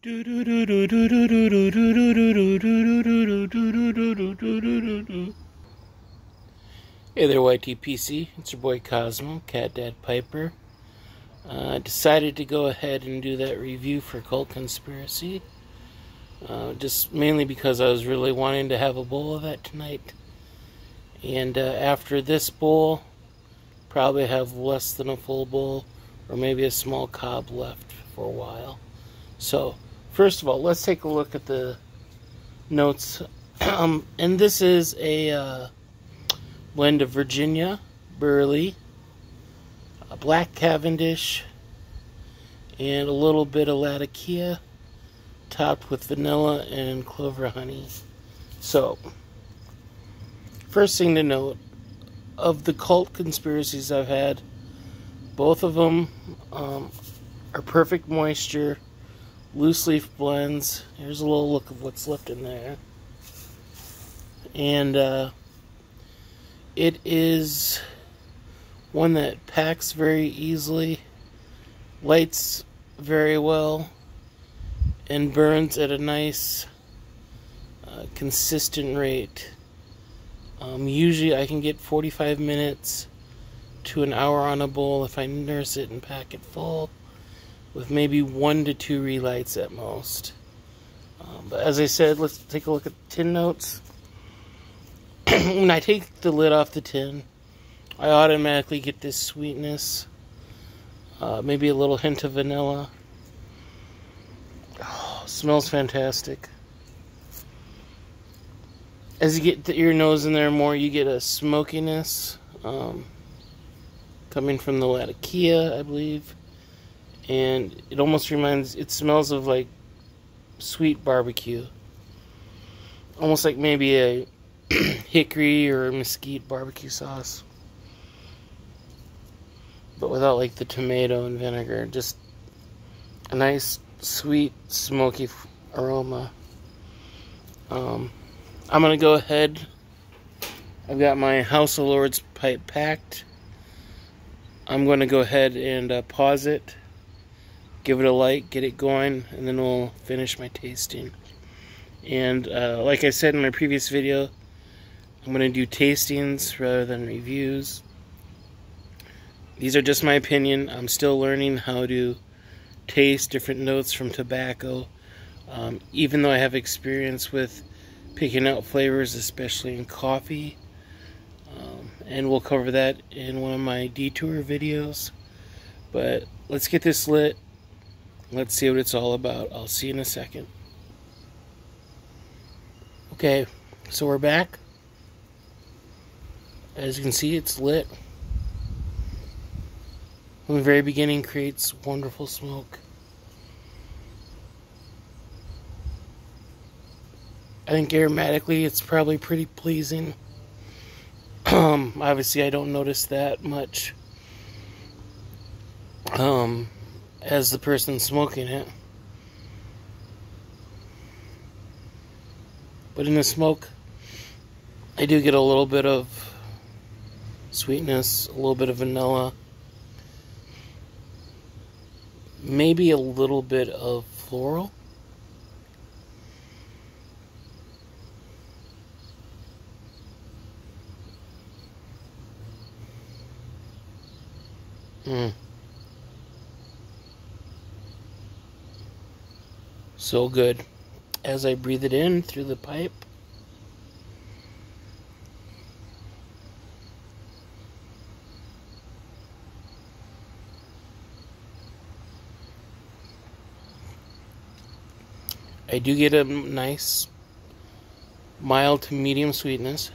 Hey there, YTPC. It's your boy Cosmo, Cat Dad Piper. I decided to go ahead and do that review for Cult Conspiracy. Just mainly because I was really wanting to have a bowl of that tonight. And after this bowl, probably have less than a full bowl, or maybe a small cob left for a while. So, first of all, let's take a look at the notes. And this is a blend of Virginia, Burley, a black Cavendish, and a little bit of Latakia, topped with vanilla and clover honey. So, first thing to note, of the Cult Conspiracies I've had, both of them are perfect moisture, loose leaf blends. Here's a little look of what's left in there. And it is one that packs very easily, lights very well, and burns at a nice consistent rate. Usually I can get 45 minutes to an hour on a bowl if I nurse it and pack it full, with maybe 1 to 2 relights at most. But as I said, let's take a look at the tin notes. When I take the lid off the tin, I automatically get this sweetness, maybe a little hint of vanilla. Oh, smells fantastic. As you get your nose in there more, you get a smokiness coming from the Latakia, I believe. And it almost it smells of like sweet barbecue. Almost like maybe a hickory or a mesquite barbecue sauce. But without like the tomato and vinegar. Just a nice, sweet, smoky aroma. I'm going to go ahead. I've got my House of Lords pipe packed. I'm going to go ahead and pause it, give it a light, get it going, and then we'll finish my tasting. And like I said in my previous video, I'm going to do tastings rather than reviews. These are just my opinion. I'm still learning how to taste different notes from tobacco. Even though I have experience with picking out flavors, especially in coffee. And we'll cover that in one of my detour videos. But let's get this lit. Let's see what it's all about. I'll see you in a second. Okay, so we're back. As you can see, it's lit. From the very beginning, creates wonderful smoke. I think aromatically it's probably pretty pleasing. Obviously I don't notice that much as the person smoking it. But in the smoke, I do get a little bit of sweetness, a little bit of vanilla, maybe a little bit of floral. So good. As I breathe it in through the pipe, I do get a nice mild to medium sweetness.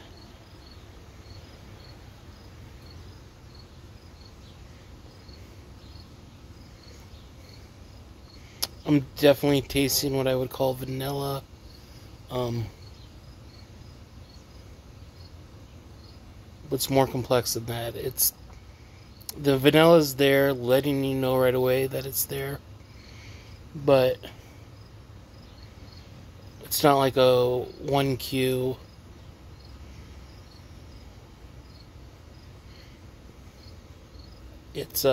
I'm definitely tasting what I would call vanilla. What's more complex than that? It's the vanilla's there, letting you know right away that it's there, but it's not like a 1Q. It's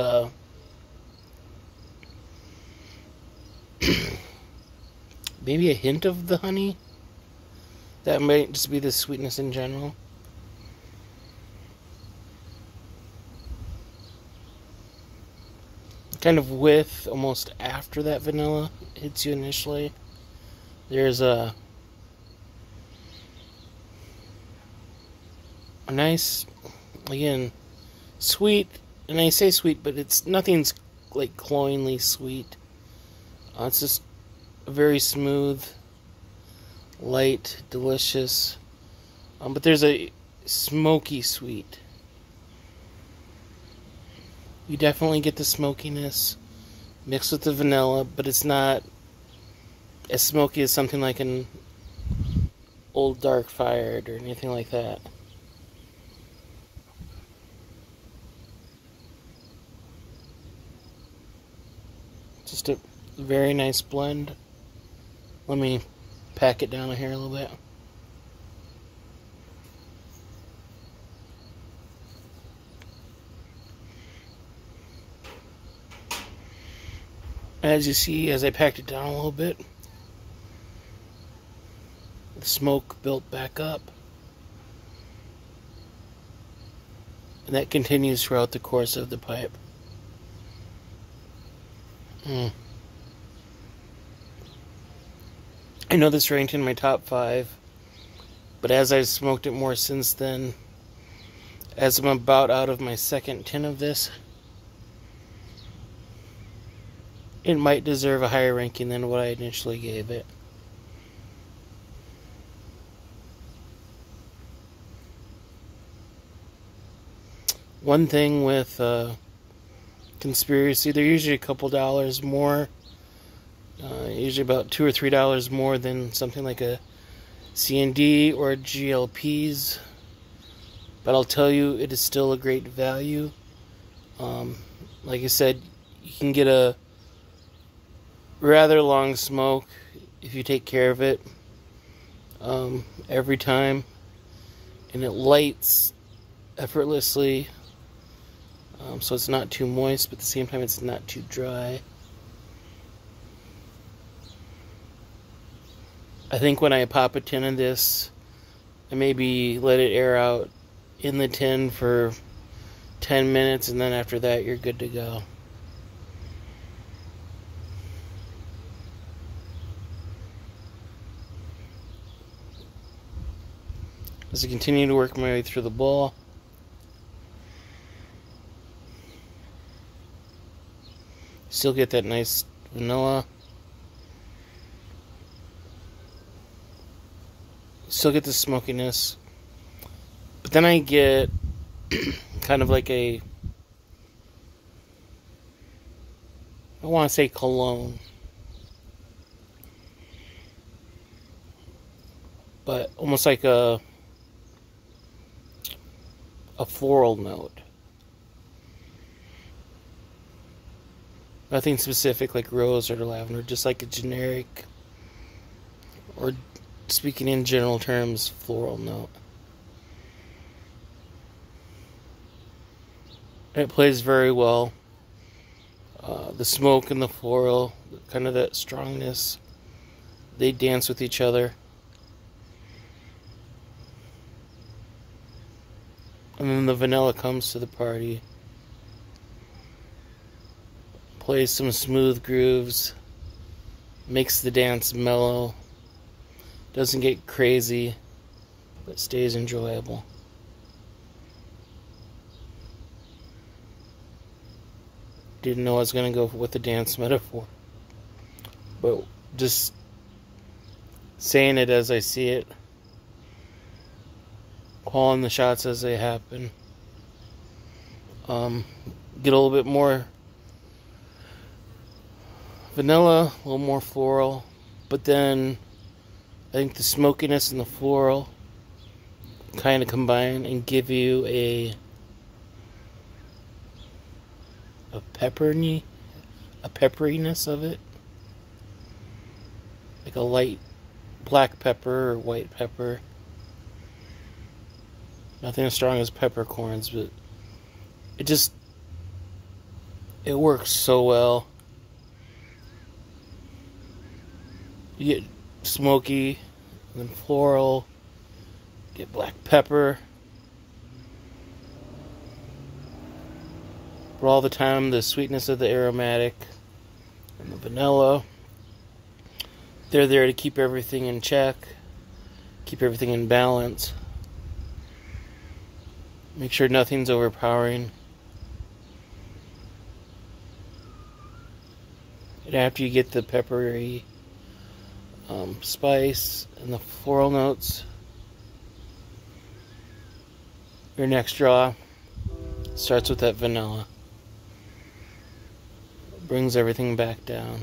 maybe a hint of the honey. That might just be the sweetness in general. Kind of with, almost after that vanilla hits you initially, there's a nice, again, sweet, and I say sweet, but nothing's like cloyingly sweet. It's just very smooth, light, delicious. But there's a smoky sweet. You definitely get the smokiness mixed with the vanilla, but it's not as smoky as something like an Old Dark Fired or anything like that. Just a very nice blend. Let me pack it down here a little bit. As you see, as I packed it down a little bit, the smoke built back up. And that continues throughout the course of the pipe. I know this ranked in my top 5, but as I've smoked it more since then, as I'm about out of my second tin of this, it might deserve a higher ranking than what I initially gave it. One thing with Conspiracy, they're usually a couple dollars more, usually about $2 or $3 more than something like a C&D or a GLP's, but I'll tell you, it is still a great value. Like I said, you can get a rather long smoke if you take care of it every time, and it lights effortlessly, so it's not too moist, but at the same time it's not too dry. I think when I pop a tin of this, I maybe let it air out in the tin for 10 minutes, and then after that you're good to go. As I continue to work my way through the bowl, still get that nice vanilla. Still get the smokiness. But then I get kind of like I want to say cologne, but almost like a floral note. Nothing specific like rose or lavender, just like a generic, or speaking in general terms, floral note. And it plays very well. The smoke and the floral, kind of that strongness, they dance with each other. And then the vanilla comes to the party. Plays some smooth grooves. Makes the dance mellow. Doesn't get crazy, but stays enjoyable. Didn't know I was going to go with the dance metaphor, but just saying it as I see it, calling the shots as they happen. Get a little bit more vanilla, a little more floral, but then I think the smokiness and the floral kind of combine and give you a pepperiness of it, like a light black pepper or white pepper. Nothing as strong as peppercorns, but it works so well. You get smoky, and then floral. Get black pepper. But all the time, the sweetness of the aromatic and the vanilla. They're there to keep everything in check, keep everything in balance. Make sure nothing's overpowering. And after you get the peppery spice and the floral notes, your next draw starts with that vanilla. Brings everything back down.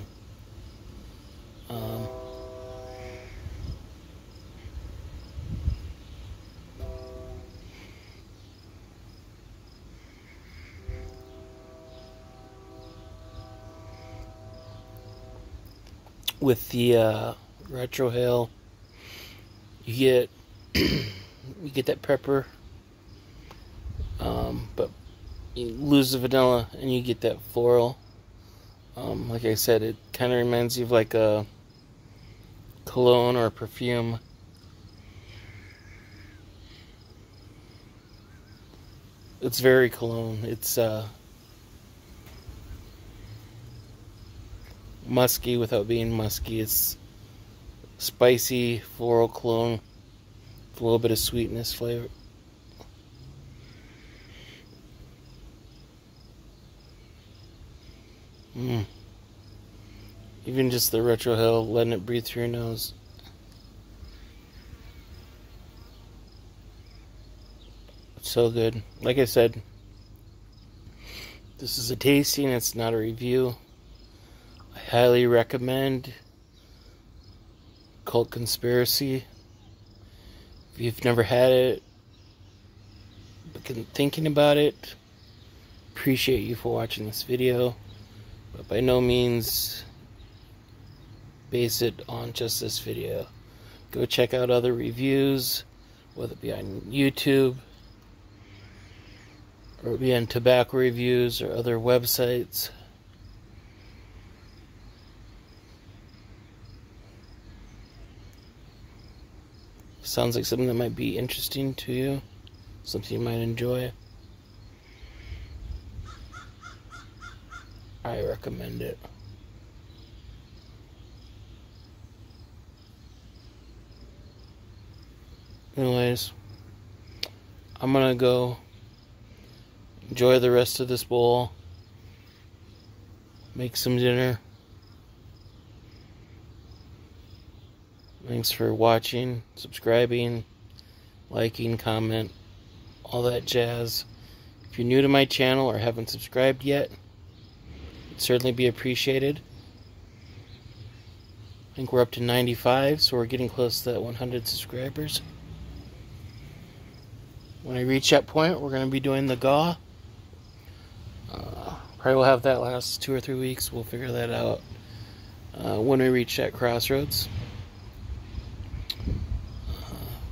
With the retrohale, you get that pepper, but you lose the vanilla and you get that floral. Like I said, it kind of reminds you of like a cologne or a perfume. It's very cologne. It's musky without being musky. It's spicy floral cologne with a little bit of sweetness flavor. Even just the retrohale, letting it breathe through your nose. It's so good. Like I said, this is a tasting, it's not a review. I highly recommend Cult Conspiracy. If you've never had it, but thinking about it, appreciate you for watching this video. But by no means base it on just this video. Go check out other reviews, whether it be on YouTube, or it be on tobacco reviews or other websites. Sounds like something that might be interesting to you, something you might enjoy. I recommend it. Anyways, I'm gonna go enjoy the rest of this bowl, make some dinner. Thanks for watching, subscribing, liking, comment, all that jazz. If you're new to my channel or haven't subscribed yet, it'd certainly be appreciated. I think we're up to 95, so we're getting close to that 100 subscribers. When I reach that point, we're going to be doing the GAW. Probably will have that last 2 or 3 weeks. We'll figure that out when we reach that crossroads.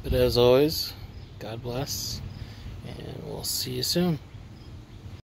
But as always, God bless, and we'll see you soon.